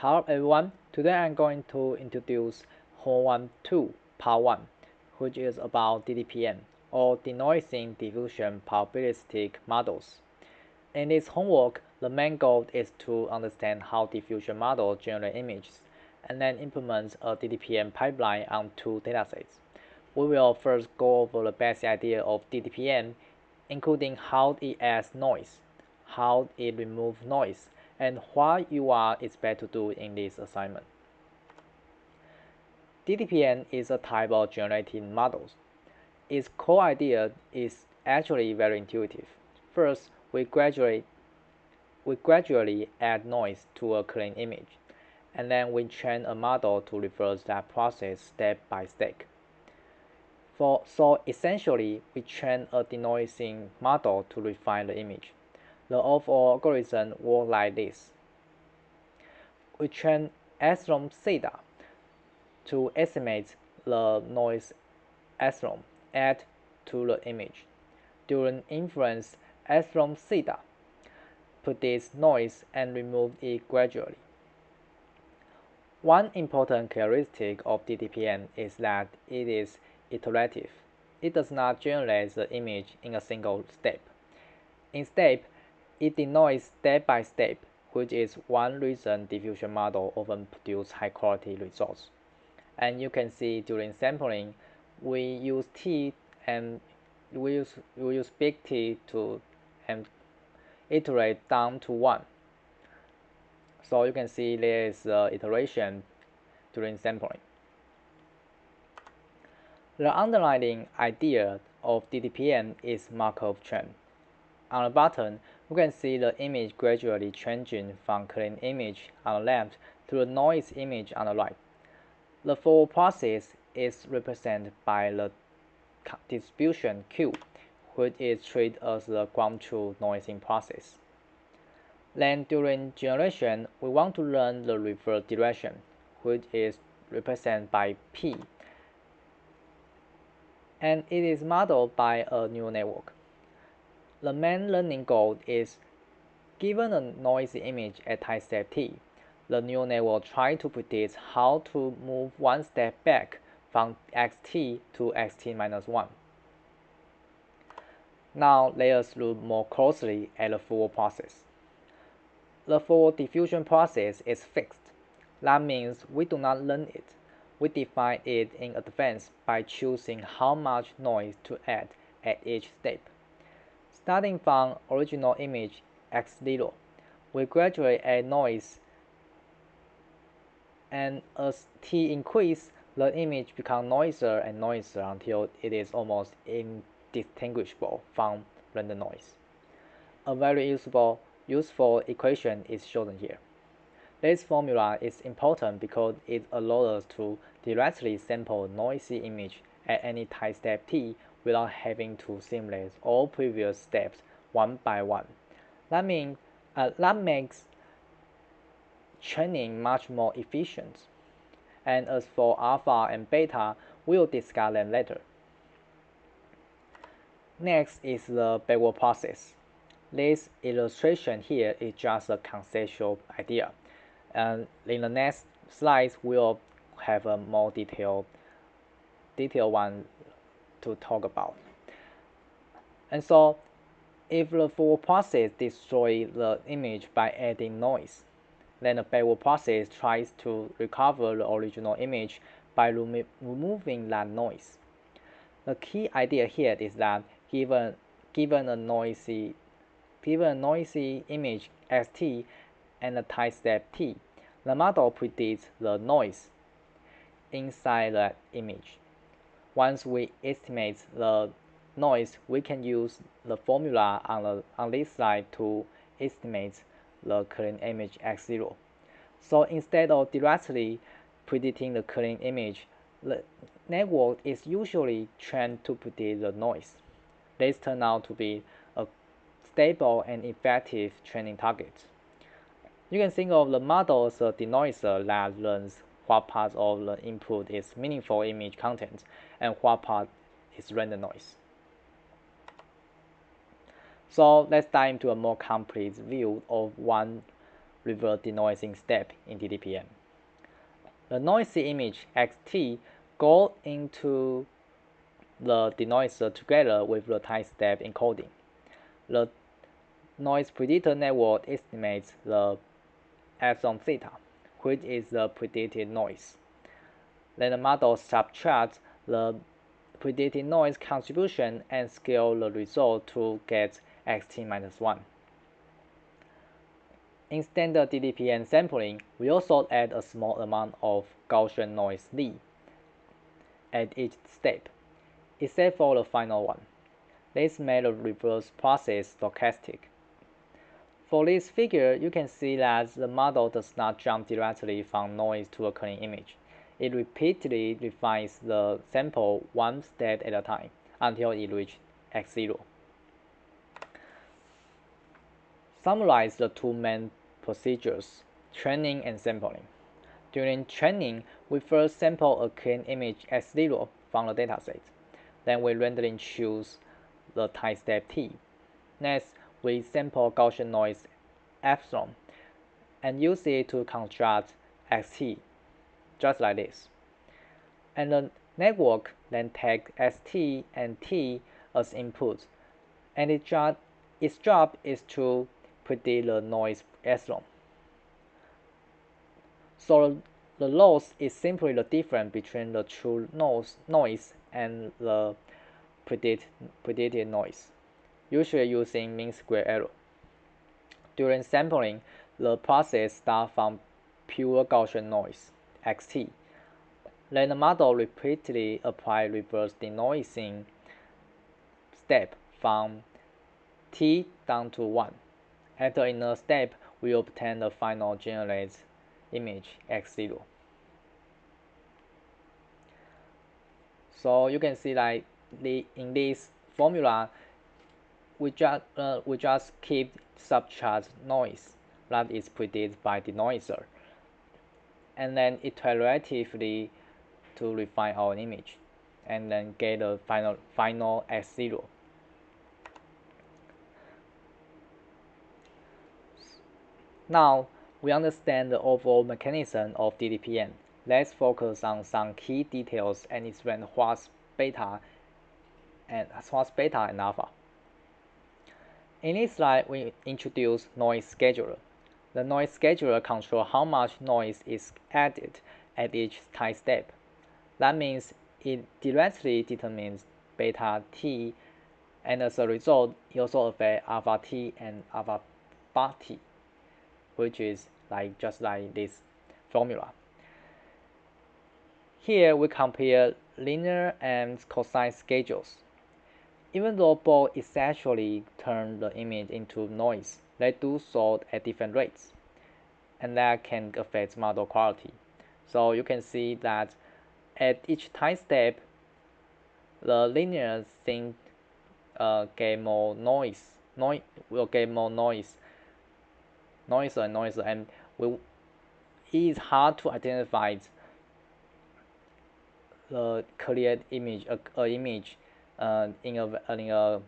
Hello everyone, today I'm going to introduce HW2 Part 1, which is about Ddpm, or Denoising Diffusion Probabilistic Models. In this homework, the main goal is to understand how diffusion models generate images, and then implement a Ddpm pipeline on two datasets. We will first go over the basic idea of Ddpm, including how it adds noise, how it removes noise, and what you are expected to do in this assignment. Ddpm is a type of generating models. Its core idea is actually very intuitive. First, we gradually add noise to a clean image, and then we train a model to reverse that process step by step. So essentially, we train a denoising model to refine the image. The overall algorithm works like this. We train epsilon theta to estimate the noise epsilon add to the image. During inference, epsilon theta predicts noise and removes it gradually. One important characteristic of Ddpm is that it is iterative. It does not generate the image in a single step. Instead, it denoises step by step, which is one reason diffusion models often produce high-quality results. And you can see during sampling, we use T and we use big T to iterate down to 1. So you can see there is iteration during sampling. The underlying idea of Ddpm is Markov chain. On the bottom, you can see the image gradually changing from clean image on the left to the noise image on the right. The forward process is represented by the distribution Q, which is treated as the ground truth noising process. Then during generation, we want to learn the reverse direction, which is represented by P, and it is modeled by a neural network. The main learning goal is, given a noisy image at time step t, the neural network tries to predict how to move one step back from xt to xt-1. Now let us look more closely at the forward process. The forward diffusion process is fixed. That means we do not learn it. We define it in advance by choosing how much noise to add at each step. Starting from original image x0, we gradually add noise, and as t increases, the image becomes noisier and noisier until it is almost indistinguishable from random noise. A very useful equation is shown here. This formula is important because it allows us to directly sample a noisy image at any time step t without having to simulate all previous steps one by one. That makes training much more efficient. And as for alpha and beta, we'll discuss them later. Next is the backward process. This illustration here is just a conceptual idea, and in the next slides we'll have a more detailed one to talk about. And so, if the forward process destroys the image by adding noise, then the backward process tries to recover the original image by removing that noise. The key idea here is that given a noisy image xt and a time step t, the model predicts the noise inside that image. Once we estimate the noise, we can use the formula on this slide to estimate the clean image x0. So instead of directly predicting the clean image, the network is usually trained to predict the noise. This turned out to be a stable and effective training target. You can think of the model as a denoiser that learns what part of the input is meaningful image content and what part is random noise. So let's dive into a more complete view of one reverse denoising step in Ddpm. The noisy image xt goes into the denoiser together with the time step encoding. The noise predictor network estimates the epsilon theta, which is the predicted noise. Then the model subtracts the predicted noise contribution and scale the result to get xt-1. In standard Ddpm sampling, we also add a small amount of Gaussian noise Li at each step, except for the final one. This made the reverse process stochastic. For this figure, you can see that the model does not jump directly from noise to a clean image. It repeatedly refines the sample one step at a time until it reaches x0. Summarize the two main procedures, training and sampling. During training, we first sample a clean image x0 from the dataset. Then we randomly choose the time step t. Next, we sample Gaussian noise epsilon and use it to construct xt, just like this. And the network then takes st and t as inputs, and its job is to predict the noise epsilon. So the loss is simply the difference between the true noise and the predicted noise, usually using mean square error. During sampling, the process starts from pure Gaussian noise, xt. Then the model repeatedly applies reverse denoising step from t down to 1. After another step, we obtain the final generated image x0. So you can see like in this formula, we just keep subtract noise that is predicted by the denoiser, and then iteratively to refine our image, and then get the final x0. Now we understand the overall mechanism of Ddpm. Let's focus on some key details and explain what's beta and alpha. In this slide, we introduce noise scheduler. The noise scheduler controls how much noise is added at each time step. That means it directly determines beta t, and as a result, it also affects alpha t and alpha bar t, which is just like this formula. Here we compare linear and cosine schedules. Even though both essentially turn the image into noise, they do so at different rates, and that can affect model quality. So you can see that at each time step, the linear thing get more noise. Will get more noise, and it is hard to identify the clear image, image in a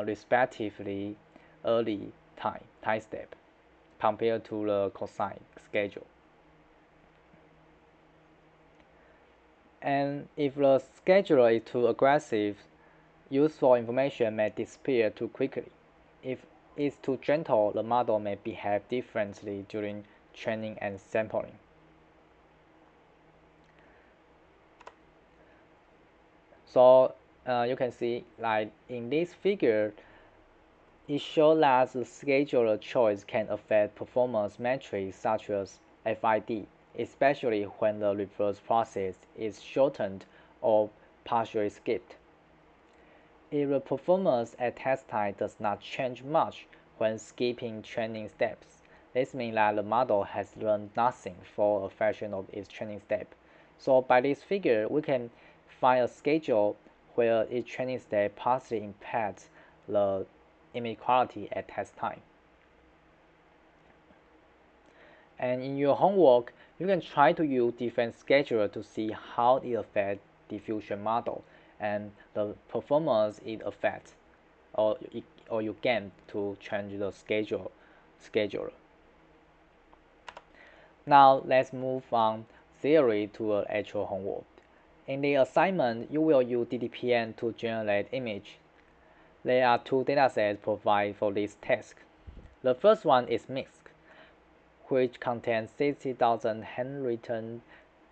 respectively early time step compared to the cosine schedule. And if the scheduler is too aggressive, useful information may disappear too quickly. If it's too gentle, the model may behave differently during training and sampling. So you can see, like in this figure, it shows that the scheduler choice can affect performance metrics such as FID, especially when the reverse process is shortened or partially skipped. If the performance at test time does not change much when skipping training steps, this means that the model has learned nothing for a fraction of its training step. So by this figure, we can find a schedule where each training step positively impacts the image quality at test time. And in your homework, you can try to use different schedulers to see how it affects diffusion model and the performance it affects, or you gain to change the scheduler. Now let's move from theory to actual homework. In the assignment, you will use Ddpm to generate image. There are two datasets provided for this task. The first one is mixed, which contains 60,000 handwritten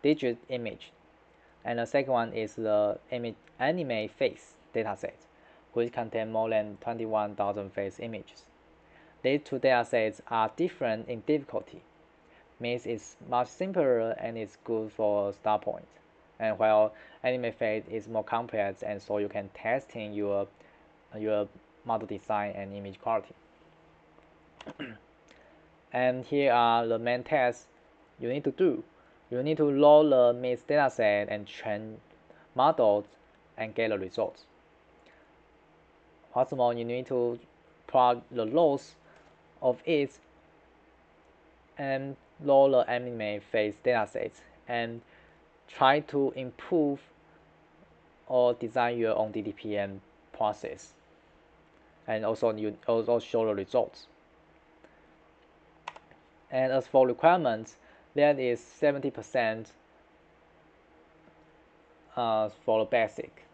digit image. And the second one is the anime face dataset, which contains more than 21,000 face images. These two datasets are different in difficulty. Mix is much simpler and is good for start point, and while anime face is more complex, and so you can testing your model design and image quality. And here are the main tests you need to do. You need to load the mixed dataset and train models and get the results. What's more, you need to plot the loss of it and load the anime face datasets and try to improve or design your own Ddpm process. And also you also show the results. And as for requirements, that is 70% for the basic.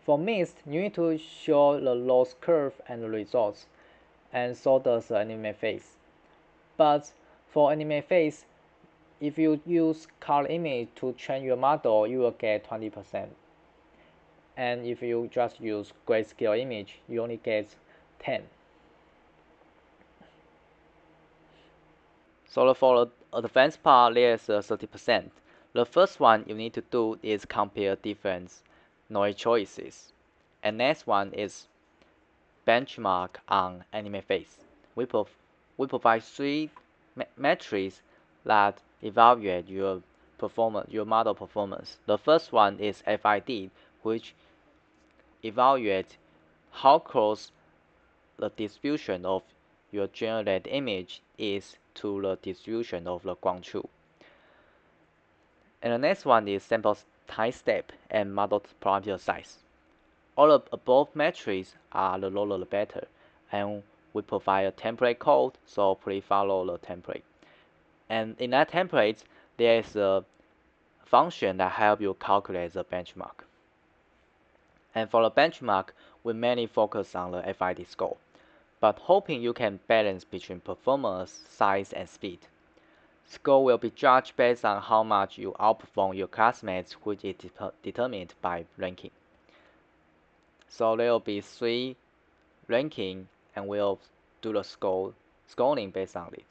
For mixed, you need to show the loss curve and the results, and so does the anime face. But for anime face, if you use color image to train your model, you will get 20%. And if you just use grayscale image, you only get 10. So for the advanced part, there's 30%. The first one you need to do is compare different noise choices. And next one is benchmark on anime face. We provide three metrics that evaluate your performance, your model performance. The first one is FID, which evaluates how close the distribution of your generated image is to the distribution of the ground truth. And the next one is sample time step and model parameter size. All the above metrics are the lower the better, and we provide a template code, so please follow the template. And in that template, there is a function that helps you calculate the benchmark. And for the benchmark, we mainly focus on the FID score, but hoping you can balance between performance, size, and speed. Score will be judged based on how much you outperform your classmates, which is determined by ranking. So there will be 3 ranking, and we'll do the scoring based on it.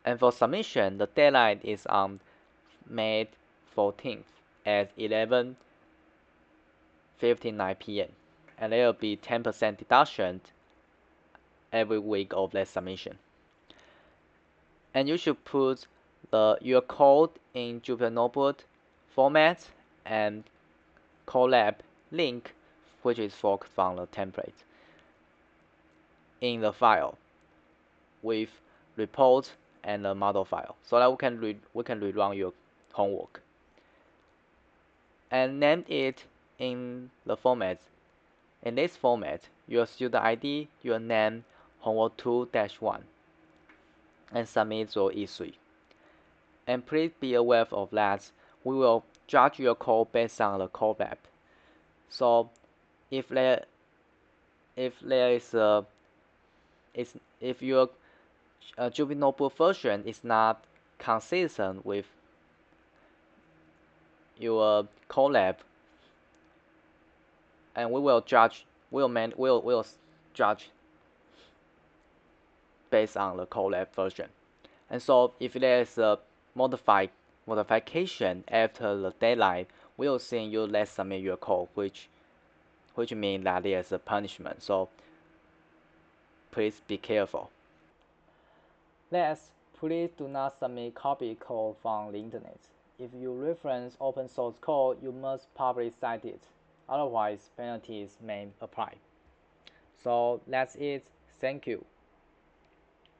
And for submission, the deadline is on May 14th at 11:59 p.m. and there will be 10% deduction every week of that submission. And you should put your code in Jupyter Notebook format and collab link, which is forked from the template, in the file with report and the model file, so that we can rerun your homework. And name it in the format. In this format, your student ID, your name, HW2-1, and submit your E3. And please be aware of that we will judge your code based on the code map. So if there is if your Jupyter Notebook version is not consistent with your collab, and we will judge based on the collab version. And so if there is a modification after the deadline, we will send you let's submit your code, which means that there is a punishment. So please be careful. Last, please do not submit copy code from the internet. If you reference open source code, you must publicly cite it. Otherwise, penalties may apply. So that's it. Thank you.